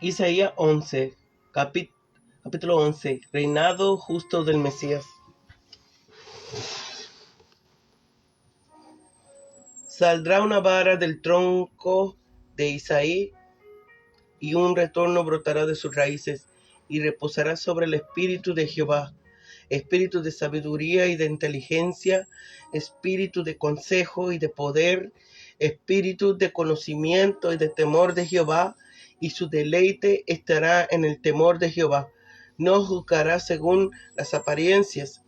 Isaías 11, capítulo 11, reinado justo del Mesías. Saldrá una vara del tronco de Isaí, y un retorno brotará de sus raíces, y reposará sobre el espíritu de Jehová, espíritu de sabiduría y de inteligencia, espíritu de consejo y de poder, espíritu de conocimiento y de temor de Jehová, y su deleite estará en el temor de Jehová. No juzgará según las apariencias,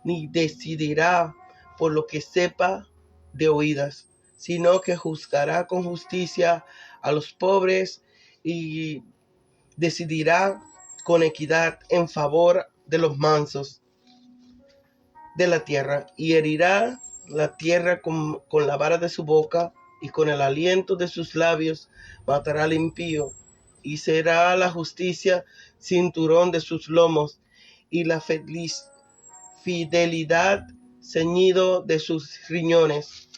ni decidirá por lo que sepa de oídas, sino que juzgará con justicia a los pobres y decidirá con equidad en favor de los mansos de la tierra, y herirá la tierra con la vara de su boca, y con el aliento de sus labios matará al impío, y será la justicia cinturón de sus lomos, y la fidelidad ceñido de sus riñones.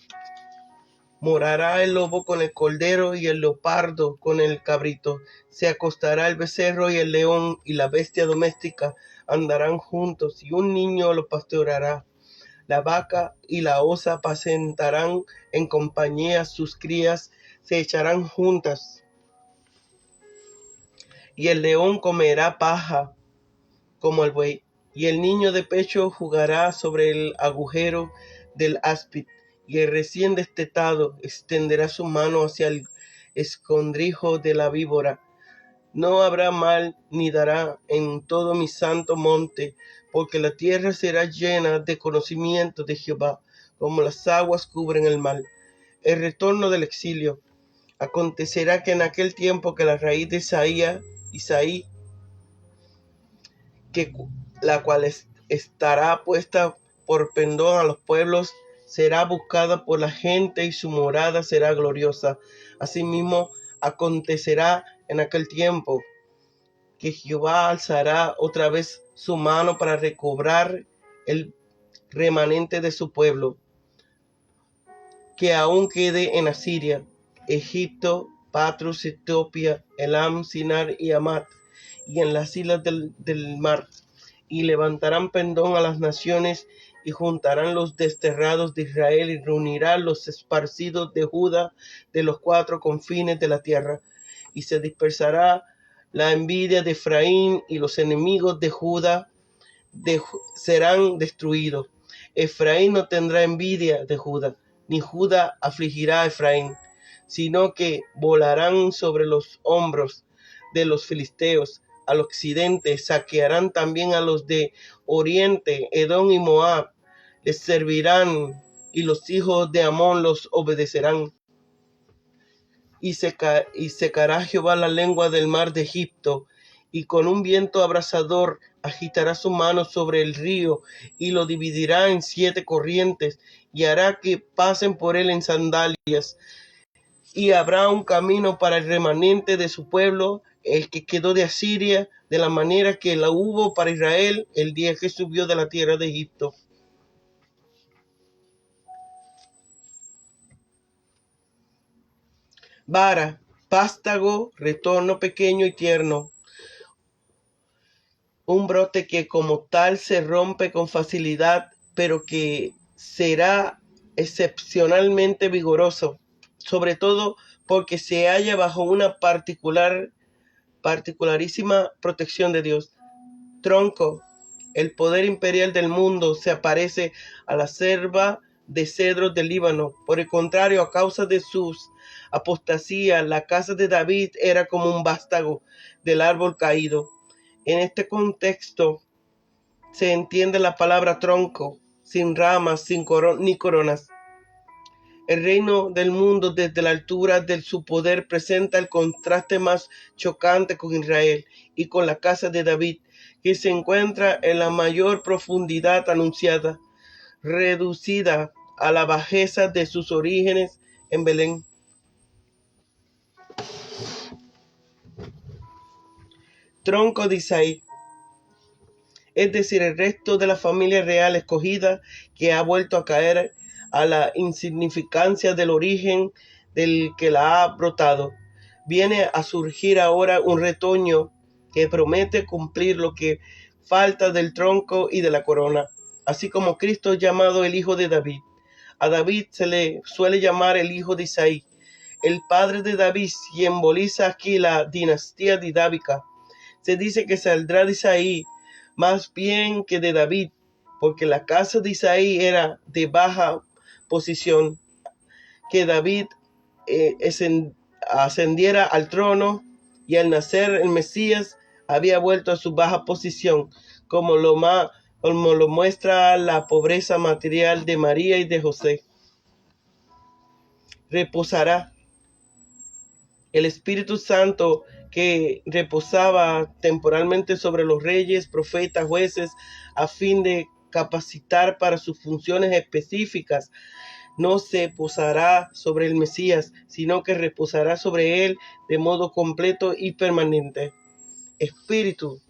Morará el lobo con el cordero, y el leopardo con el cabrito. Se acostará el becerro y el león, y la bestia doméstica andarán juntos, y un niño lo pastoreará. La vaca y la osa apacentarán en compañía, sus crías se echarán juntas, y el león comerá paja como el buey, y el niño de pecho jugará sobre el agujero del áspid, y el recién destetado extenderá su mano hacia el escondrijo de la víbora. No habrá mal ni dará en todo mi santo monte, porque la tierra será llena de conocimiento de Jehová, como las aguas cubren el mar. El retorno del exilio. Acontecerá que en aquel tiempo que la raíz de Isaí, la cual estará puesta por pendón a los pueblos, será buscada por la gente, y su morada será gloriosa. Asimismo, acontecerá en aquel tiempo que Jehová alzará otra vez su mano para recobrar el remanente de su pueblo, que aún quede en Asiria, Egipto, Patros, Etiopía, Elam, Sinar y Amat, y en las islas del mar. Y levantarán pendón a las naciones, y juntarán los desterrados de Israel, y reunirán los esparcidos de Judá de los cuatro confines de la tierra. Y se dispersará la envidia de Efraín, y los enemigos de Judá serán destruidos. Efraín no tendrá envidia de Judá, ni Judá afligirá a Efraín, sino que volarán sobre los hombros de los filisteos al occidente. Saquearán también a los de oriente, Edom y Moab les servirán, y los hijos de Amón los obedecerán. Y secará Jehová la lengua del mar de Egipto, y con un viento abrasador agitará su mano sobre el río, y lo dividirá en 7 corrientes, y hará que pasen por él en sandalias. Y habrá un camino para el remanente de su pueblo, el que quedó de Asiria, de la manera que la hubo para Israel el día que subió de la tierra de Egipto. Vara, pástago, retorno pequeño y tierno. Un brote que como tal se rompe con facilidad, pero que será excepcionalmente vigoroso, sobre todo porque se halla bajo una particularísima protección de Dios. Tronco, el poder imperial del mundo se aparece a la selva de cedros del Líbano. Por el contrario, a causa de sus apostasías, la casa de David era como un vástago del árbol caído. En este contexto se entiende la palabra tronco, sin ramas, ni coronas. El reino del mundo desde la altura de su poder presenta el contraste más chocante con Israel y con la casa de David, que se encuentra en la mayor profundidad anunciada, reducida a la bajeza de sus orígenes en Belén. Tronco de Isaí, es decir, el resto de la familia real escogida, que ha vuelto a caer a la insignificancia del origen del que la ha brotado. viene a surgir ahora un retoño que promete cumplir lo que falta del tronco y de la corona, así como Cristo es llamado el Hijo de David. A David se le suele llamar el hijo de Isaí, el padre de David, simboliza aquí la dinastía didávica. Se dice que saldrá de Isaí más bien que de David, porque la casa de Isaí era de baja posición, que David ascendiera al trono, y al nacer el Mesías había vuelto a su baja posición, como lo muestra la pobreza material de María y de José. Reposará. El Espíritu Santo que reposaba temporalmente sobre los reyes, profetas, jueces, a fin de capacitar para sus funciones específicas, no se posará sobre el Mesías, sino que reposará sobre él de modo completo y permanente. Espíritu.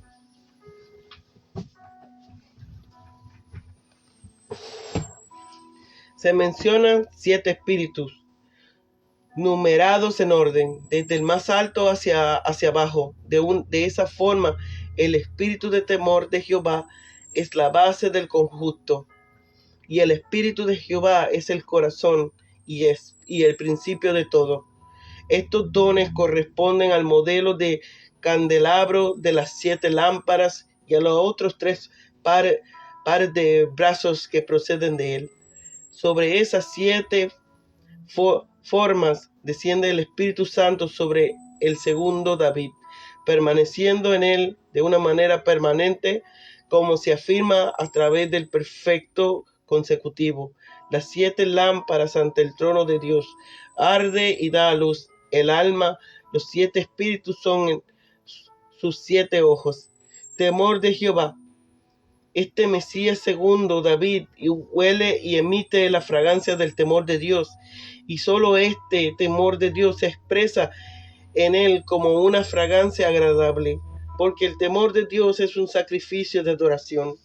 Se mencionan 7 espíritus, numerados en orden, desde el más alto hacia abajo. De esa forma, el espíritu de temor de Jehová es la base del conjunto, y el espíritu de Jehová es el corazón y el principio de todo. Estos dones corresponden al modelo de candelabro de las 7 lámparas y a los otros 3 pares de brazos que proceden de él. Sobre esas 7 formas desciende el Espíritu Santo sobre el segundo David, permaneciendo en él de una manera permanente, como se afirma a través del perfecto consecutivo. Las 7 lámparas ante el trono de Dios arde y da a luz el alma. Los 7 espíritus son sus 7 ojos. Temor de Jehová. Este Mesías segundo David huele y emite la fragancia del temor de Dios, y solo este temor de Dios se expresa en él como una fragancia agradable, porque el temor de Dios es un sacrificio de adoración,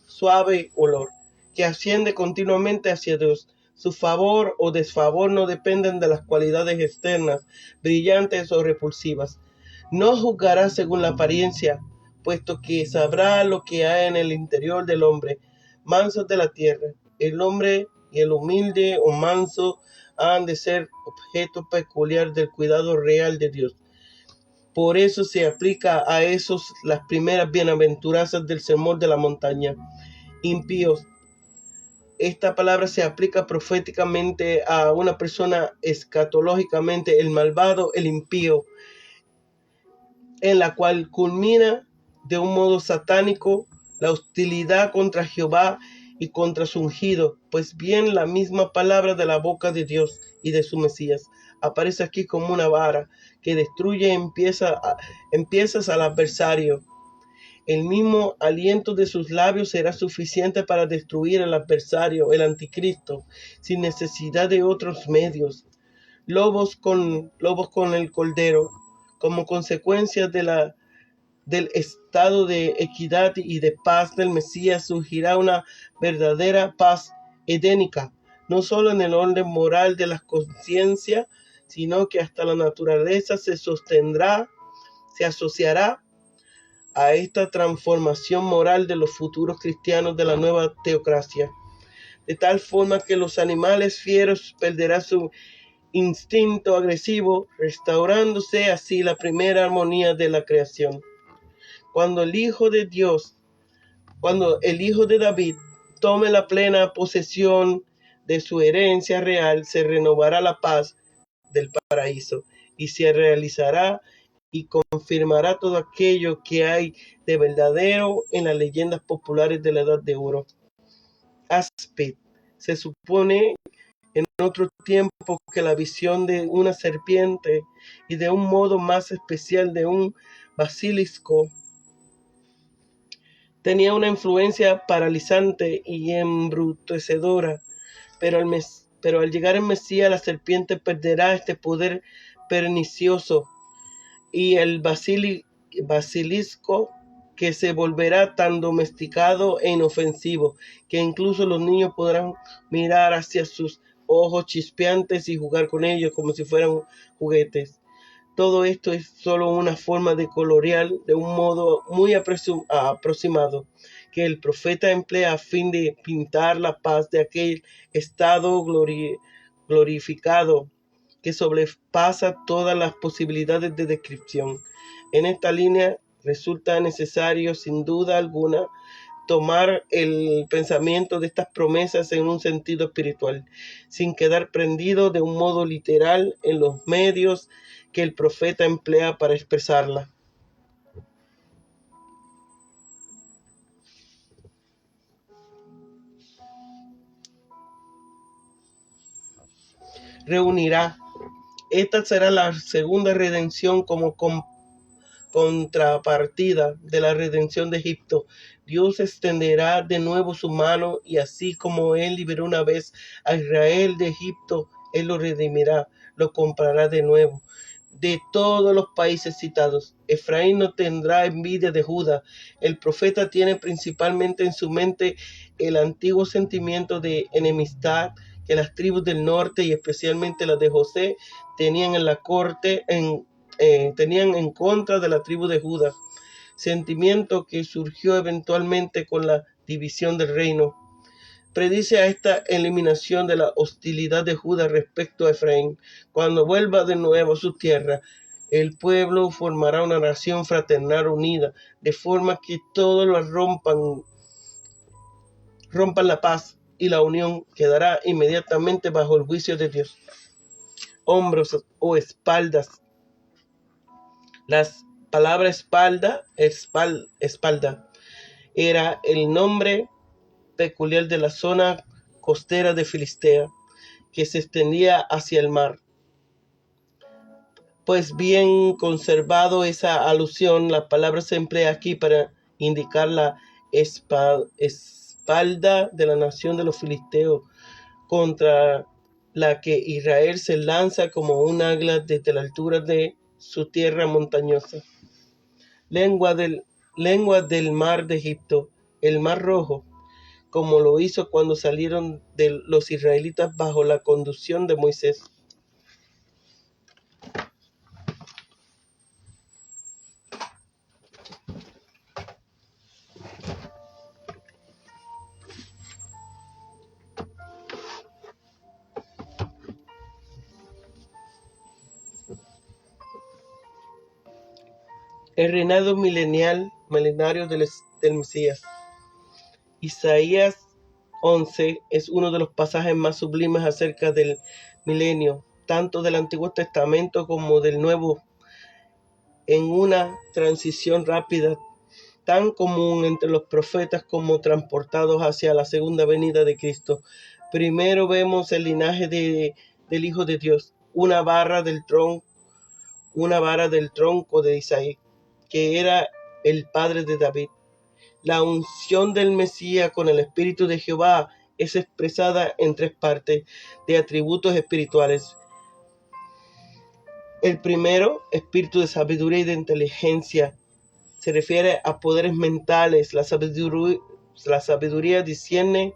suave olor, que asciende continuamente hacia Dios. Su favor o desfavor no dependen de las cualidades externas, brillantes o repulsivas. No juzgará según la apariencia, puesto que sabrá lo que hay en el interior del hombre. Mansos de la tierra. El hombre y el humilde o manso han de ser objeto peculiar del cuidado real de Dios. Por eso se aplica a esos las primeras bienaventuranzas del sermón de la montaña. Impíos. Esta palabra se aplica proféticamente a una persona escatológicamente, el malvado, el impío, en la cual culmina de un modo satánico la hostilidad contra Jehová y contra su ungido. Pues bien, la misma palabra de la boca de Dios y de su Mesías aparece aquí como una vara que destruye empiezas al adversario. El mismo aliento de sus labios será suficiente para destruir al adversario, el anticristo, sin necesidad de otros medios. Lobos con el cordero. Como consecuencia del estado de equidad y de paz del Mesías, surgirá una verdadera paz edénica, no solo en el orden moral de la conciencia, sino que hasta la naturaleza se asociará a esta transformación moral de los futuros cristianos de la nueva teocracia, de tal forma que los animales fieros perderán su instinto agresivo, restaurándose así la primera armonía de la creación. Cuando el Hijo de David tome la plena posesión de su herencia real, se renovará la paz del paraíso y se realizará y confirmará todo aquello que hay de verdadero en las leyendas populares de la Edad de Oro. Áspid. Se supone en otro tiempo que la visión de una serpiente y de un modo más especial de un basilisco tenía una influencia paralizante y embrutecedora, pero al llegar el Mesías, la serpiente perderá este poder pernicioso, y el basilisco que se volverá tan domesticado e inofensivo que incluso los niños podrán mirar hacia sus ojos chispeantes y jugar con ellos como si fueran juguetes. Todo esto es solo una forma de colorear de un modo muy aproximado que el profeta emplea a fin de pintar la paz de aquel estado glorificado que sobrepasa todas las posibilidades de descripción. En esta línea resulta necesario, sin duda alguna, tomar el pensamiento de estas promesas en un sentido espiritual, sin quedar prendido de un modo literal en los medios que el profeta emplea para expresarla. Reunirá. Esta será la segunda redención como contrapartida de la redención de Egipto. Dios extenderá de nuevo su mano, y así como Él liberó una vez a Israel de Egipto, Él lo redimirá, lo comprará de nuevo. De todos los países citados, Efraín no tendrá envidia de Judá. El profeta tiene principalmente en su mente el antiguo sentimiento de enemistad que las tribus del norte, y especialmente las de José, tenían en la corte, tenían en contra de la tribu de Judá, sentimiento que surgió eventualmente con la división del reino. Predice a esta eliminación de la hostilidad de Judá respecto a Efraín. Cuando vuelva de nuevo a su tierra, el pueblo formará una nación fraternal unida, de forma que todos la rompan la paz, y la unión quedará inmediatamente bajo el juicio de Dios. Hombros o espaldas. Las palabras espalda, era el nombre peculiar de la zona costera de Filistea, que se extendía hacia el mar. Pues bien conservado esa alusión, la palabra se emplea aquí para indicar la espalda de la nación de los filisteos, contra la que Israel se lanza como un águila desde la altura de su tierra montañosa. Lengua del mar de Egipto, el mar rojo, como lo hizo cuando salieron de los israelitas bajo la conducción de Moisés. El reinado milenario del Mesías. Isaías 11 es uno de los pasajes más sublimes acerca del milenio, tanto del Antiguo Testamento como del Nuevo, en una transición rápida, tan común entre los profetas como transportados hacia la segunda venida de Cristo. Primero vemos el linaje del Hijo de Dios, una vara del tronco de Isaí, que era el padre de David. La unción del Mesías con el Espíritu de Jehová es expresada en tres partes de atributos espirituales. El primero, espíritu de sabiduría y de inteligencia, se refiere a poderes mentales. La sabiduría discierne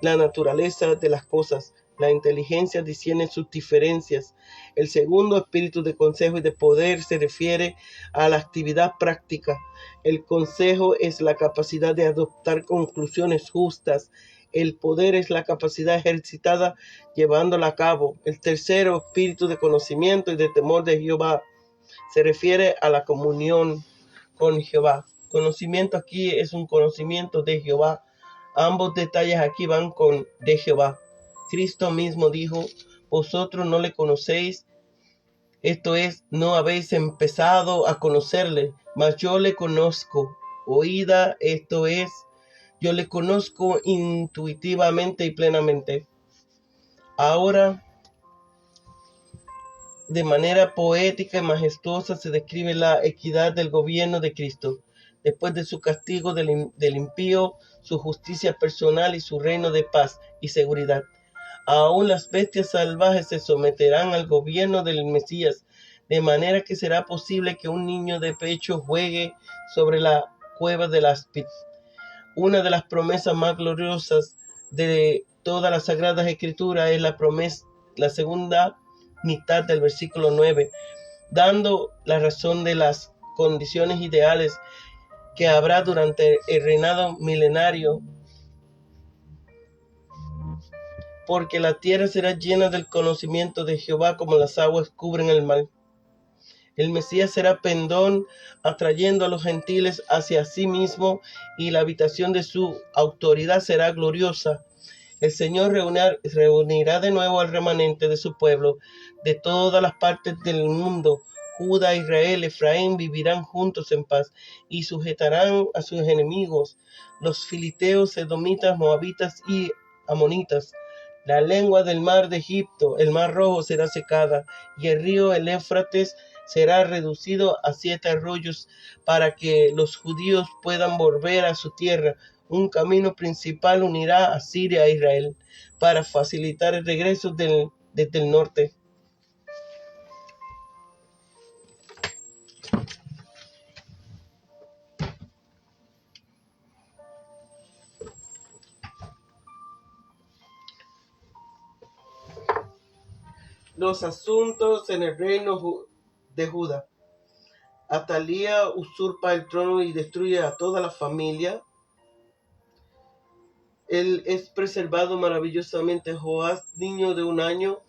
la naturaleza de las cosas. La inteligencia discierne sus diferencias. El segundo, espíritu de consejo y de poder, se refiere a la actividad práctica. El consejo es la capacidad de adoptar conclusiones justas. El poder es la capacidad ejercitada llevándola a cabo. El tercero, espíritu de conocimiento y de temor de Jehová, se refiere a la comunión con Jehová. Conocimiento aquí es un conocimiento de Jehová. Ambos detalles aquí van con de Jehová. Cristo mismo dijo: vosotros no le conocéis, esto es, no habéis empezado a conocerle, mas yo le conozco. Oída, esto es, yo le conozco intuitivamente y plenamente. Ahora, de manera poética y majestuosa, se describe la equidad del gobierno de Cristo. Después de su castigo del impío, su justicia personal y su reino de paz y seguridad. Aún las bestias salvajes se someterán al gobierno del Mesías, de manera que será posible que un niño de pecho juegue sobre la cueva del áspid. Una de las promesas más gloriosas de todas las Sagradas Escrituras es la segunda mitad del versículo 9. dando la razón de las condiciones ideales que habrá durante el reinado milenario, porque la tierra será llena del conocimiento de Jehová como las aguas cubren el mar. El Mesías será pendón, atrayendo a los gentiles hacia sí mismo, y la habitación de su autoridad será gloriosa. El Señor reunirá de nuevo al remanente de su pueblo de todas las partes del mundo. Judá, Israel, Efraín vivirán juntos en paz y sujetarán a sus enemigos, los filisteos, edomitas, moabitas y amonitas. La lengua del mar de Egipto, el mar rojo, será secada, y el río el Éufrates será reducido a 7 arroyos, para que los judíos puedan volver a su tierra. Un camino principal unirá a Siria e Israel para facilitar el regreso desde el norte. Los asuntos en el reino de Judá. Atalía usurpa el trono y destruye a toda la familia. Él es preservado maravillosamente. Joás, niño de 1 año,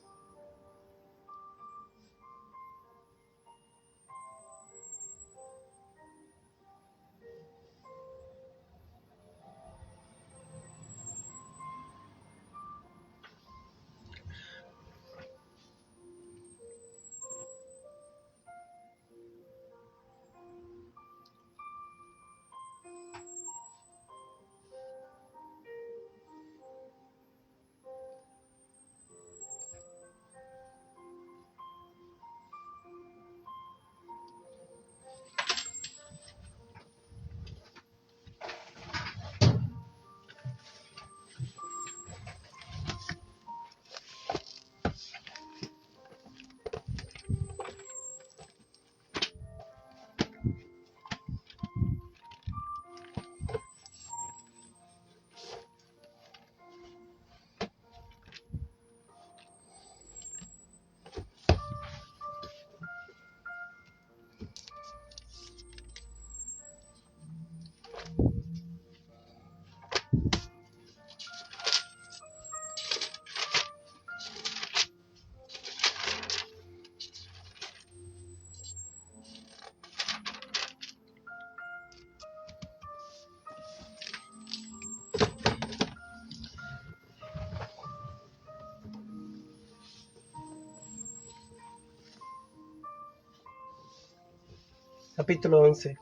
capítulo 11.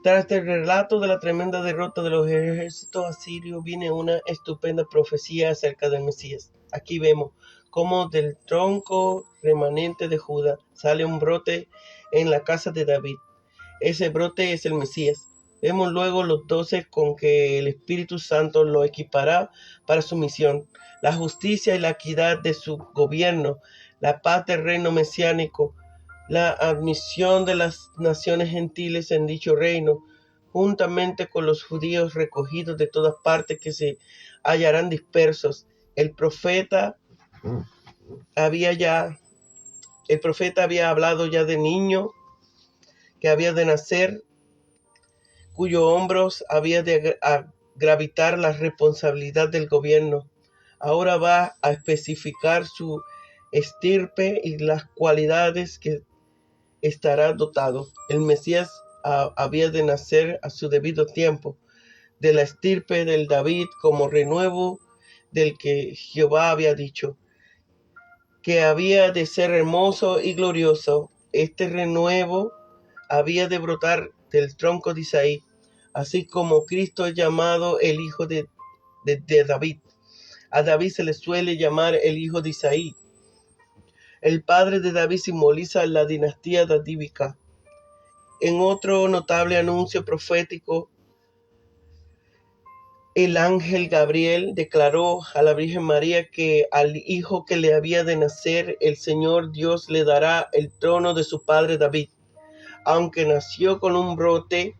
Tras el relato de la tremenda derrota de los ejércitos asirios, viene una estupenda profecía acerca del Mesías. Aquí vemos cómo del tronco remanente de Judá sale un brote en la casa de David. Ese brote es el Mesías. Vemos luego los 12 con que el Espíritu Santo lo equipará para su misión, la justicia y la equidad de su gobierno, la paz del reino mesiánico, la admisión de las naciones gentiles en dicho reino, juntamente con los judíos recogidos de todas partes que se hallarán dispersos. El profeta había hablado ya de niño que había de nacer, cuyos hombros había de gravitar la responsabilidad del gobierno. Ahora va a especificar su estirpe y las cualidades que estará dotado. El Mesías había de nacer a su debido tiempo, de la estirpe del David, como renuevo del que Jehová había dicho, que había de ser hermoso y glorioso. Este renuevo había de brotar del tronco de Isaí, así como Cristo es llamado el hijo de David. A David se le suele llamar el hijo de Isaí. El padre de David simboliza la dinastía davídica. En otro notable anuncio profético, el ángel Gabriel declaró a la Virgen María que al hijo que le había de nacer, el Señor Dios le dará el trono de su padre David. Aunque nació con un brote,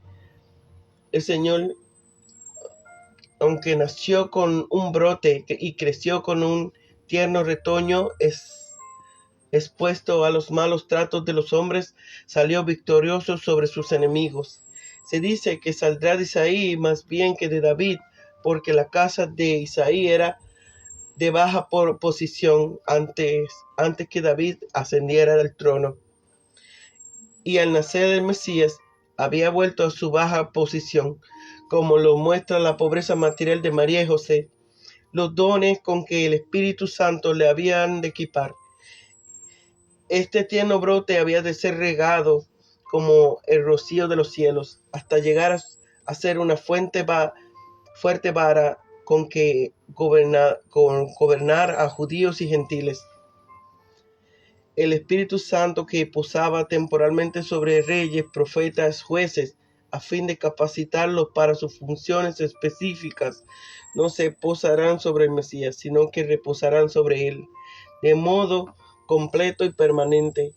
y creció con un tierno retoño expuesto a los malos tratos de los hombres, salió victorioso sobre sus enemigos. Se dice que saldrá de Isaí más bien que de David, porque la casa de Isaí era de baja posición antes que David ascendiera al trono. Y al nacer el Mesías había vuelto a su baja posición, como lo muestra la pobreza material de María y José, los dones con que el Espíritu Santo le habían de equipar. Este tierno brote había de ser regado como el rocío de los cielos, hasta llegar a ser una fuerte vara con que gobernar a judíos y gentiles. El Espíritu Santo que posaba temporalmente sobre reyes, profetas, jueces, a fin de capacitarlos para sus funciones específicas, no se posarán sobre el Mesías, sino que reposarán sobre él, de modo completo y permanente.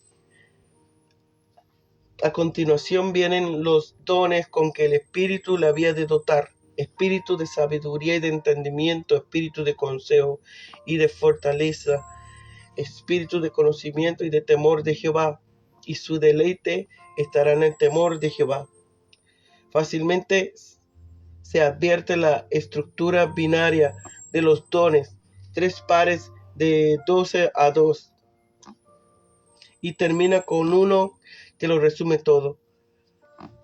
A continuación vienen los dones con que el Espíritu le había de dotar: espíritu de sabiduría y de entendimiento, espíritu de consejo y de fortaleza, espíritu de conocimiento y de temor de Jehová, y su deleite estará en el temor de Jehová. Fácilmente se advierte la estructura binaria de los dones, 3 pares de 12 a 2, y termina con uno que lo resume todo,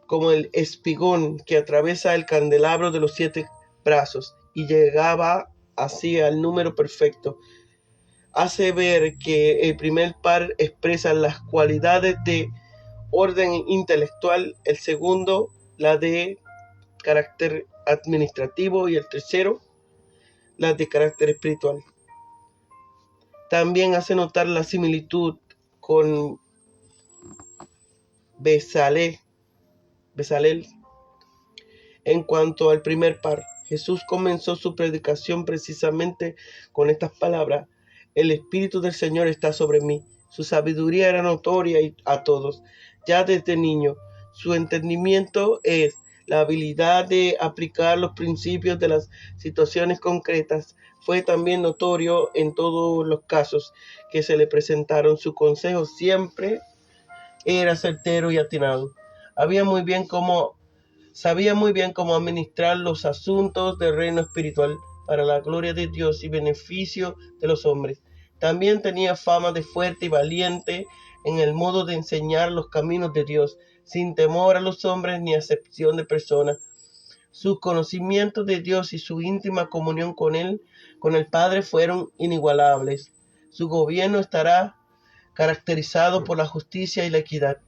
como el espigón que atraviesa el candelabro de los 7 brazos y llegaba así al número perfecto. Hace ver que el primer par expresa las cualidades de orden intelectual, el segundo la de carácter administrativo y el tercero la de carácter espiritual. También hace notar la similitud con Besalel en cuanto al primer par. Jesús comenzó su predicación precisamente con estas palabras: el Espíritu del Señor está sobre mí. Su sabiduría era notoria a todos. Ya desde niño, su entendimiento es la habilidad de aplicar los principios de las situaciones concretas. Fue también notorio en todos los casos que se le presentaron. Su consejo siempre era certero y atinado. Sabía muy bien cómo administrar los asuntos del reino espiritual para la gloria de Dios y beneficio de los hombres. También tenía fama de fuerte y valiente en el modo de enseñar los caminos de Dios, sin temor a los hombres ni acepción de personas. Sus conocimientos de Dios y su íntima comunión con el Padre, fueron inigualables. Su gobierno estará caracterizado por la justicia y la equidad.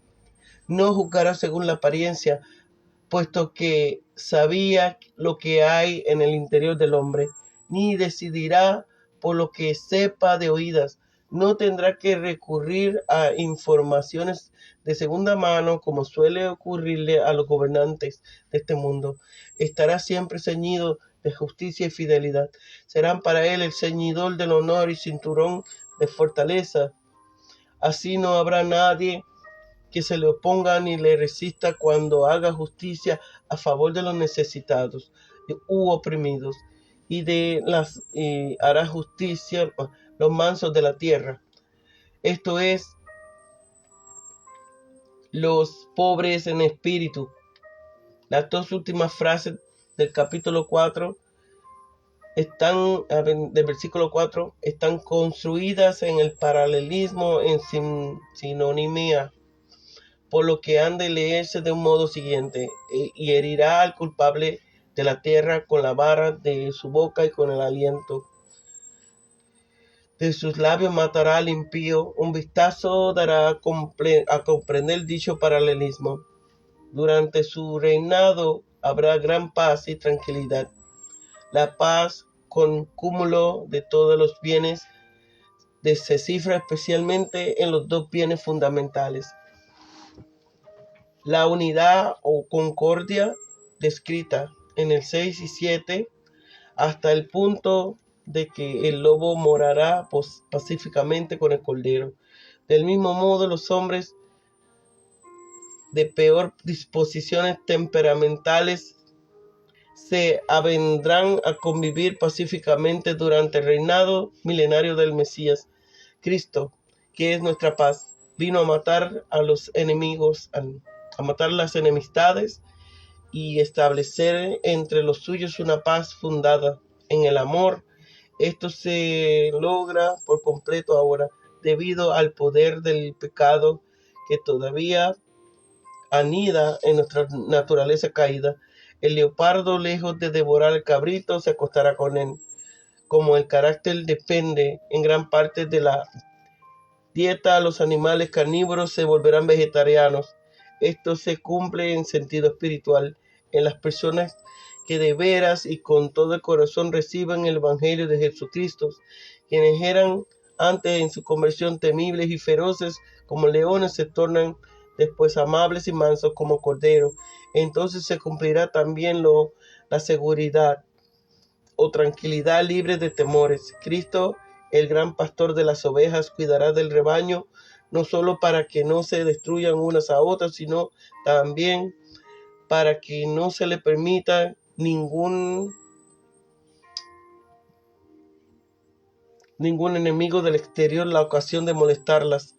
No juzgará según la apariencia, puesto que sabía lo que hay en el interior del hombre, ni decidirá por lo que sepa de oídas. No tendrá que recurrir a informaciones de segunda mano, como suele ocurrirle a los gobernantes de este mundo. Estará siempre ceñido de justicia y fidelidad. Serán para él el ceñidor del honor y cinturón de fortaleza. Así no habrá nadie que se le oponga ni le resista cuando haga justicia a favor de los necesitados u oprimidos, y hará justicia los mansos de la tierra, esto es, los pobres en espíritu. Las 2 últimas frases del capítulo 4 del versículo 4 están construidas en el paralelismo, en sinonimia, por lo que han de leerse de un modo siguiente: y herirá al culpable de la tierra con la vara de su boca, y con el aliento de sus labios matará al impío. Un vistazo dará a comprender dicho paralelismo. Durante su reinado habrá gran paz y tranquilidad. La paz, con cúmulo de todos los bienes, se cifra especialmente en los 2 bienes fundamentales: la unidad o concordia, descrita en el 6 y 7, hasta el punto de que el lobo morará pacíficamente con el cordero. Del mismo modo, los hombres de peor disposiciones temperamentales se avendrán a convivir pacíficamente durante el reinado milenario del Mesías. Cristo, que es nuestra paz, vino a matar a los enemigos, a matar las enemistades y establecer entre los suyos una paz fundada en el amor. Esto se logra por completo ahora, debido al poder del pecado que todavía anida en nuestra naturaleza caída. El leopardo, lejos de devorar al cabrito, se acostará con él. Como el carácter depende en gran parte de la dieta, los animales carnívoros se volverán vegetarianos. Esto se cumple en sentido espiritual en las personas que de veras y con todo el corazón reciban el Evangelio de Jesucristo, quienes eran antes en su conversión temibles y feroces como leones, se tornan después amables y mansos como corderos. Entonces se cumplirá también la seguridad o tranquilidad libre de temores. Cristo, el gran pastor de las ovejas, cuidará del rebaño, no solo para que no se destruyan unas a otras, sino también para que no se le permita ningún enemigo del exterior la ocasión de molestarlas.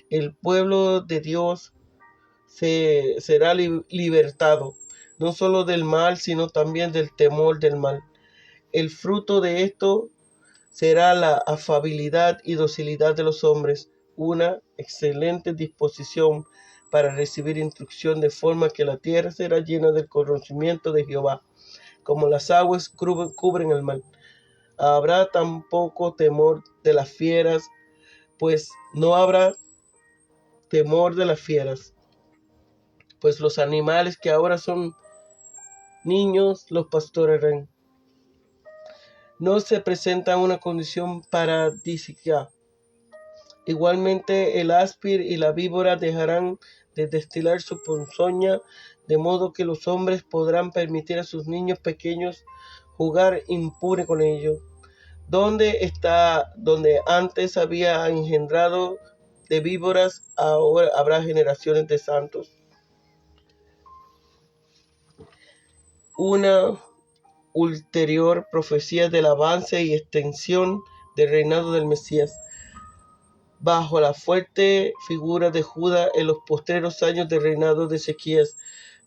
El pueblo de Dios será libertado, no solo del mal, sino también del temor del mal. El fruto de esto será la afabilidad y docilidad de los hombres, una excelente disposición para recibir instrucción, de forma que la tierra será llena del conocimiento de Jehová, como las aguas cubren el mar. Habrá tampoco temor de las fieras, pues no habrá temor de las fieras, pues los animales que ahora son niños los pastorearán. No se presenta una condición paradisíaca. Igualmente el áspid y la víbora dejarán de destilar su ponzoña, de modo que los hombres podrán permitir a sus niños pequeños jugar impune con ellos. Donde antes había engendrado de víboras, ahora habrá generaciones de santos. Una ulterior profecía del avance y extensión del reinado del Mesías, bajo la fuerte figura de Judá en los postreros años del reinado de Ezequías,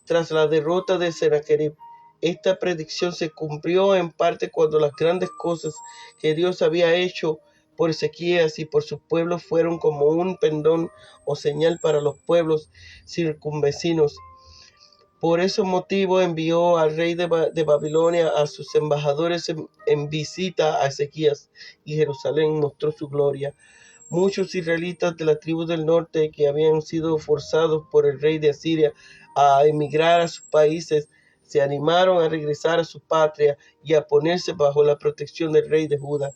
tras la derrota de Sennacherib. Esta predicción se cumplió en parte cuando las grandes cosas que Dios había hecho por Ezequías y por su pueblo fueron como un pendón o señal para los pueblos circunvecinos. Por ese motivo envió al rey de Babilonia a sus embajadores en visita a Ezequías, y Jerusalén mostró su gloria. Muchos israelitas de la tribu del norte, que habían sido forzados por el rey de Asiria a emigrar a sus países, se animaron a regresar a su patria y a ponerse bajo la protección del rey de Judá.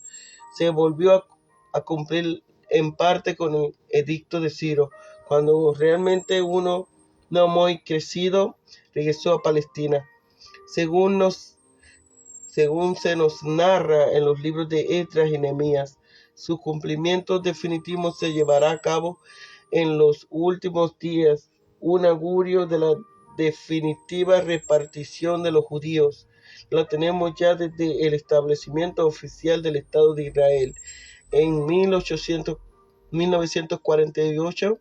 Se volvió a cumplir en parte con el edicto de Ciro, cuando realmente uno no muy crecido regresó a Palestina, según se nos narra en los libros de Esdras y Nehemías. Su cumplimiento definitivo se llevará a cabo en los últimos días, un augurio de la definitiva repartición de los judíos. La tenemos ya desde el establecimiento oficial del Estado de Israel en 1948.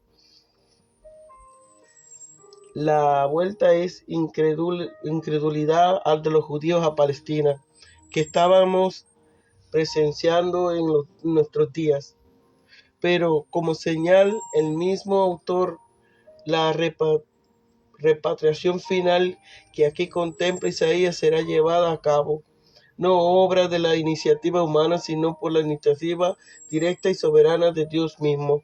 La vuelta es incredulidad de los judíos a Palestina, que estábamos presenciando en nuestros días. Pero como señal, el mismo autor, la repatriación final que aquí contempla Isaías será llevada a cabo, no obra de la iniciativa humana, sino por la iniciativa directa y soberana de Dios mismo.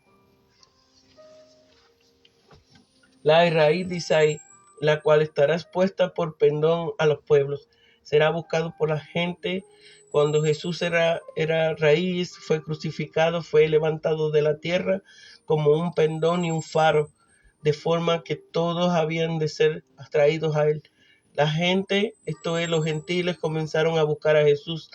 La raíz de Isaí, la cual estará expuesta por pendón a los pueblos, será buscado por la gente. Cuando Jesús era raíz, fue crucificado, fue levantado de la tierra como un pendón y un faro, de forma que todos habían de ser atraídos a él. La gente, esto es, los gentiles, comenzaron a buscar a Jesús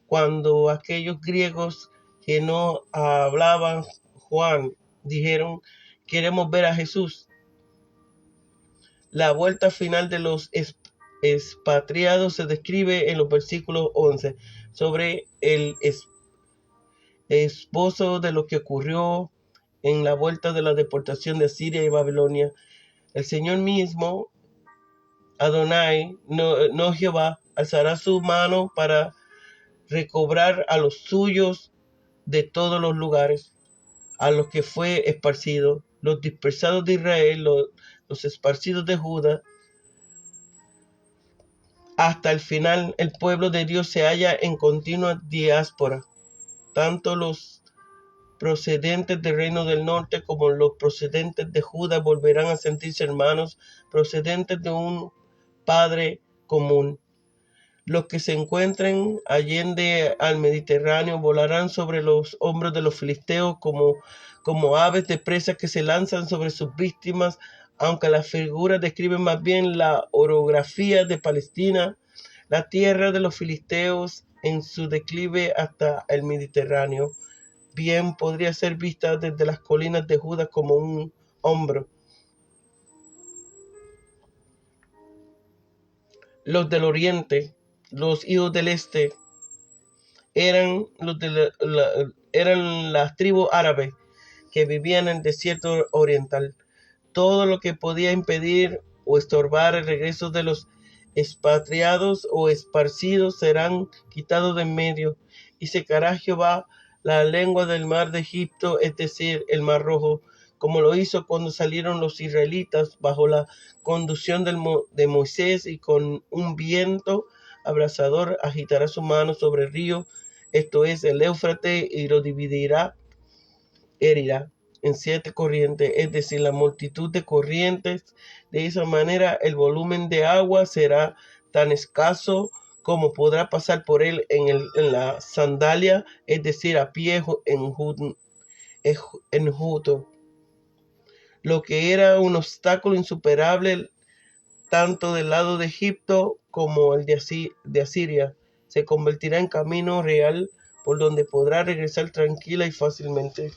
cuando aquellos griegos que no hablaban Juan dijeron: queremos ver a Jesús. La vuelta final de los expatriados se describe en los versículos 11 sobre el esposo de lo que ocurrió en la vuelta de la deportación de Asiria y Babilonia. El Señor mismo, Adonai, no Jehová, alzará su mano para recobrar a los suyos de todos los lugares, a los que fue esparcido, los dispersados de Israel, los esparcidos de Judá. Hasta el final, el pueblo de Dios se halla en continua diáspora. Tanto los procedentes del reino del norte como los procedentes de Judá volverán a sentirse hermanos, procedentes de un Padre común. Los que se encuentren allende al Mediterráneo volarán sobre los hombros de los filisteos como aves de presa que se lanzan sobre sus víctimas, aunque las figuras describen más bien la orografía de Palestina, la tierra de los filisteos en su declive hasta el Mediterráneo. Bien podría ser vista desde las colinas de Judá como un hombro. Los del oriente, los hijos del este, eran las tribus árabes que vivían en el desierto oriental. Todo lo que podía impedir o estorbar el regreso de los expatriados o esparcidos serán quitados de en medio, y secará Jehová la lengua del mar de Egipto, es decir, el mar rojo, como lo hizo cuando salieron los israelitas bajo la conducción de Moisés, y con un viento abrasador agitará su mano sobre el río, esto es el Éufrates, y lo herirá en 7 corrientes, es decir, la multitud de corrientes. De esa manera el volumen de agua será tan escaso como podrá pasar por él en la sandalia, es decir, a pie enjuto. Lo que era un obstáculo insuperable tanto del lado de Egipto como el de Asiria, se convertirá en camino real por donde podrá regresar tranquila y fácilmente.